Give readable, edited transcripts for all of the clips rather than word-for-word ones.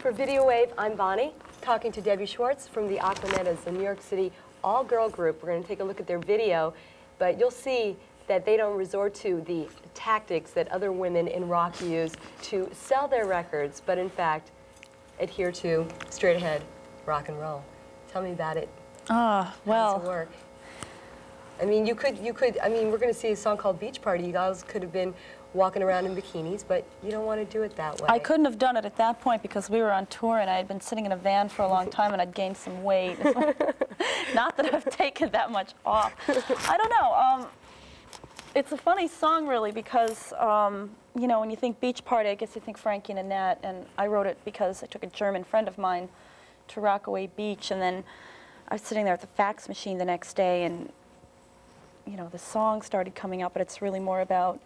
For Videowave, I'm Bonnie, talking to Debbie Schwartz from the Aquanettas, a New York City all-girl group. We're going to take a look at their video, but you'll see that they don't resort to the tactics that other women in rock use to sell their records, but in fact, adhere to straight ahead rock and roll. Tell me about it. Well. How does it work? I mean, I mean, we're going to see a song called Beach Party. You guys could have been walking around in bikinis, but you don't want to do it that way. I couldn't have done it at that point because we were on tour and I had been sitting in a van for a long time and I'd gained some weight. Not that I've taken that much off. I don't know. It's a funny song, really, because, you know, when you think Beach Party, I guess you think Frankie and Annette, and I wrote it because I took a German friend of mine to Rockaway Beach, and then I was sitting there at the fax machine the next day, and, you know, the song started coming up, but it's really more about,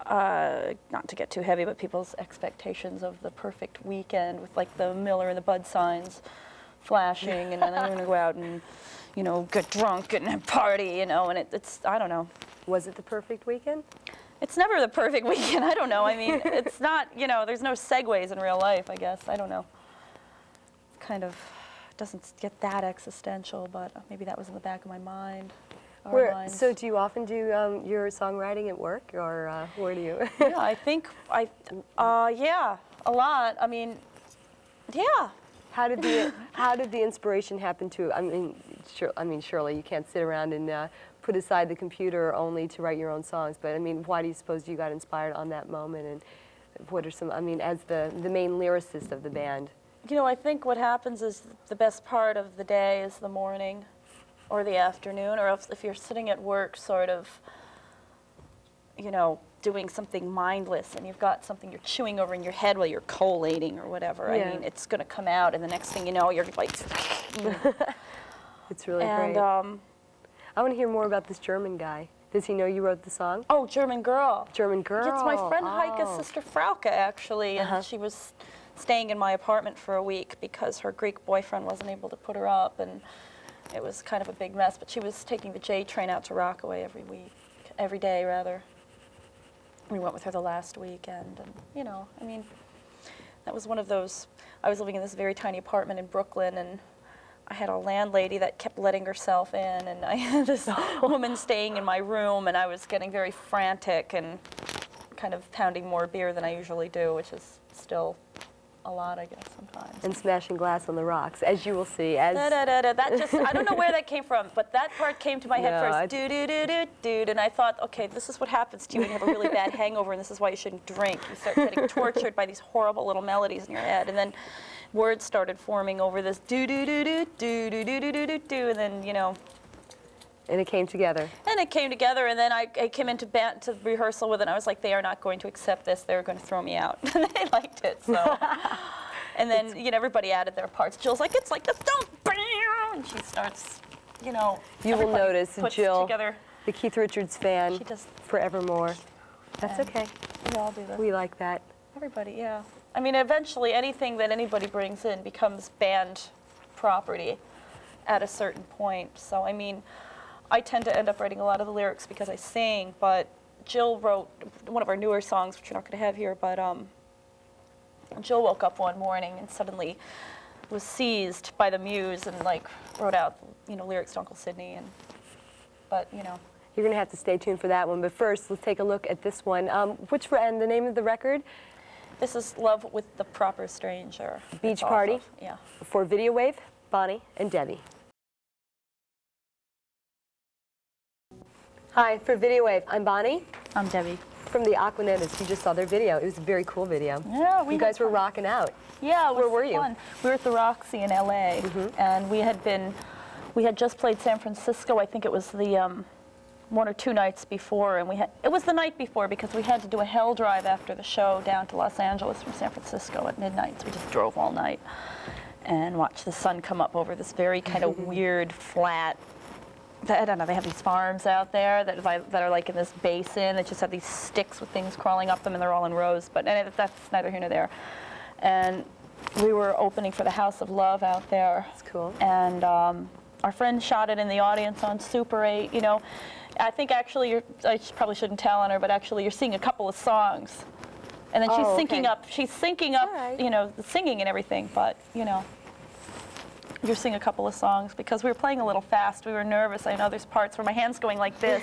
not to get too heavy, but people's expectations of the perfect weekend with, like, the Miller and the Bud signs flashing, and then I'm going to go out and, you know, get drunk and party, you know, and it's, I don't know. Was it the perfect weekend? It's never the perfect weekend, I don't know. I mean, it's not, you know, there's no segues in real life, I guess. I don't know. Kind of doesn't get that existential, but maybe that was in the back of my mind. So do you often do your songwriting at work, or where do you? Yeah, I think, yeah, a lot. I mean, yeah. How did the inspiration happen to? I mean, surely you can't sit around and put aside the computer only to write your own songs. But I mean, why do you suppose you got inspired on that moment? And what are some? I mean, as the main lyricist of the band. You know, I think what happens is the best part of the day is the morning, or the afternoon, or if you're sitting at work, sort of, you know, doing something mindless and you've got something you're chewing over in your head while you're collating or whatever. Yeah. I mean, it's going to come out, and the next thing you know, you're like... It's really great. I want to hear more about this German guy. Does he know you wrote the song? Oh, German Girl. German Girl. It's my friend Heike's sister Frauke, actually, and she was staying in my apartment for a week because her Greek boyfriend wasn't able to put her up, and it was kind of a big mess, but she was taking the J train out to Rockaway every day, rather. We went with her the last weekend, and, you know, I mean, that was one of those, I was living in this very tiny apartment in Brooklyn, and I had a landlady that kept letting herself in, and I had this woman staying in my room, and I was getting very frantic and kind of pounding more beer than I usually do, which is still a lot, I guess, sometimes. And smashing glass on the rocks, as you will see. As That just, I don't know where that came from, but that part came to my head first. Do-do-do-do-do, and I thought, okay, this is what happens to you when you have a really bad hangover, and this is why you shouldn't drink. You start getting tortured by these horrible little melodies in your head, and then words started forming over this do-do-do-do, do-do-do-do-do-do, and then, you know. And it came together. And it came together, and then I came into to rehearsal with it, and I was like, they are not going to accept this. They're going to throw me out. And they liked it, so. And then, you know, everybody added their parts. Jill's like, it's like this, don't, and she starts, you know. You will notice, Jill, together. The Keith Richards fan, she does forevermore. That's okay. We all do that. We like that. Everybody, yeah. I mean, eventually, anything that anybody brings in becomes band property at a certain point. So, I mean, I tend to end up writing a lot of the lyrics because I sing, but Jill wrote one of our newer songs, which you're not going to have here, but Jill woke up one morning and suddenly was seized by the muse and, like, wrote out, you know, lyrics to Uncle Sidney, and, but, you know. You're going to have to stay tuned for that one, but first, let's take a look at this one. And the name of the record? This is Love with the Proper Stranger. Beach Party? Yeah. For Videowave, Bonnie and Debbie. Hi, for Videowave, I'm Bonnie. I'm Debbie. From the Aquanettas. You just saw their video. It was a very cool video. Yeah, you guys were rocking out. Yeah, it was Where were you? Fun. We were at the Roxy in LA, and we had just played San Francisco. I think it was the 1 or 2 nights before, and it was the night before because we had to do a hell drive after the show down to Los Angeles from San Francisco at midnight. So we just drove all night and watched the sun come up over this very kind of weird, flat, I don't know, they have these farms out there that are like in this basin that just have these sticks with things crawling up them, and they're all in rows, but that's neither here nor there. And we were opening for the House of Love out there. That's cool. And our friend shot it in the audience on Super 8, you know. I think actually, I probably shouldn't tell on her, but actually you're seeing a couple of songs And then she's Oh, syncing okay. up. She's syncing up, All right. you know, the singing and everything. But you know, you're singing a couple of songs because we were playing a little fast. We were nervous. I know there's parts where my hand's going like this.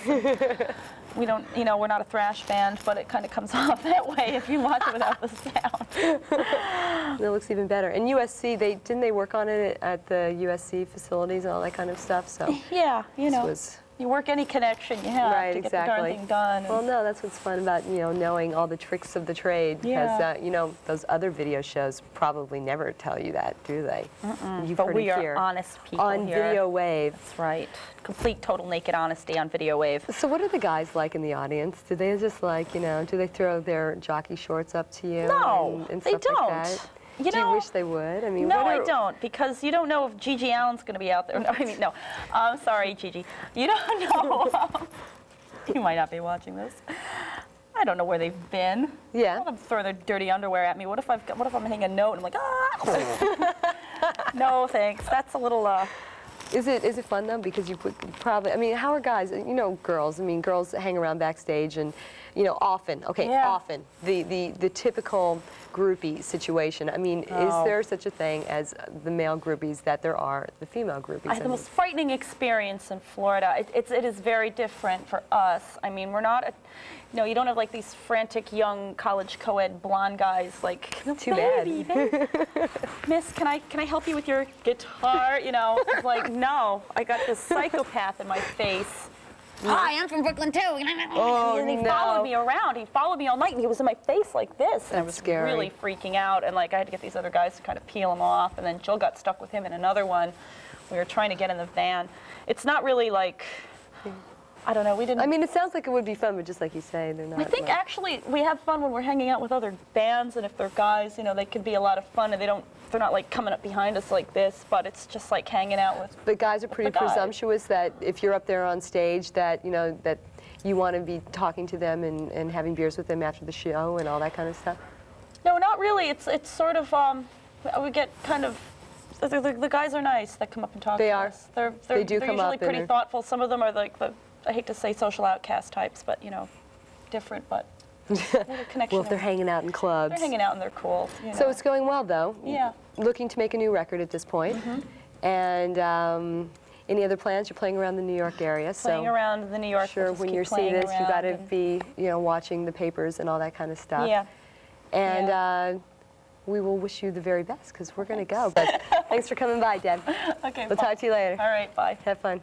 We don't, you know, we're not a thrash band, but it kind of comes off that way if you watch it without the sound. It looks even better. And USC, didn't they work on it at the USC facilities and all that kind of stuff? So Yeah, you know, was you work any connection you have right, to get exactly. the darn thing done. Well, no, that's what's fun about, you know, knowing all the tricks of the trade. Because, Yeah. you know, those other video shows probably never tell you that, do they? You've But heard we it are here. honest people On here. Videowave. That's right. Complete, total naked honesty on Videowave. So what are the guys like in the audience? Do they just like, you know, do they throw their jockey shorts up to you? No, and they stuff don't. Like that? You Do know, you wish they would? I mean, no, what I don't, because you don't know if Gigi Allen's going to be out there. No, I mean, no. I'm sorry, Gigi. You don't know. You might not be watching this. I don't know where they've been. Yeah. Let them throw their dirty underwear at me. What if I'm hitting a note and I'm like, ah? No, thanks. That's a little. Is it fun though? Because you probably, I mean, how are guys? You know, girls. I mean, girls hang around backstage, and you know, often. Okay, Yeah. often the typical groupie situation. I mean, is there such a thing as the male groupies that there are the female groupies? I had the most frightening experience in Florida. It is very different for us. I mean, we're not, you know, you don't have like these frantic young college co-ed blonde guys like, Too baby, bad. baby. Miss, can I help you with your guitar? You know, it's like, no, I got this psychopath in my face. Hi, I'm from Brooklyn too. Oh, and he no. followed me around. He followed me all night, and he was in my face like this. And I was scary. really freaking out. And like I had to get these other guys to kind of peel him off. And then Jill got stuck with him in another one. We were trying to get in the van. It's not really like, I don't know. We didn't. I mean, it sounds like it would be fun, but just like you say, they're not. I think like, actually we have fun when we're hanging out with other bands, and if they're guys, you know, they can be a lot of fun, and they're not like coming up behind us like this, but it's just like hanging out with. But guys are pretty the guys. presumptuous that if you're up there on stage, that you know that you want to be talking to them and having beers with them after the show and all that kind of stuff. No, not really. It's sort of we get kind of. The guys are nice that come up and talk They to are. us. They're They do come usually up and pretty are- thoughtful. Some of them are like I hate to say social outcast types, but you know, different, but there's a connection. Well, if they're hanging out in clubs. They're hanging out and they're cool. You know. So it's going well, though. Yeah. Looking to make a new record at this point. And any other plans? You're playing around the New York area. Playing around the New York. Sure, we'll just when keep you're seeing playing this, you got to around be, you know, watching the papers and all that kind of stuff. Yeah. And we will wish you the very best because we're going to go. But thanks for coming by, Deb. Okay. We'll talk to you later. All right. Bye. Have fun.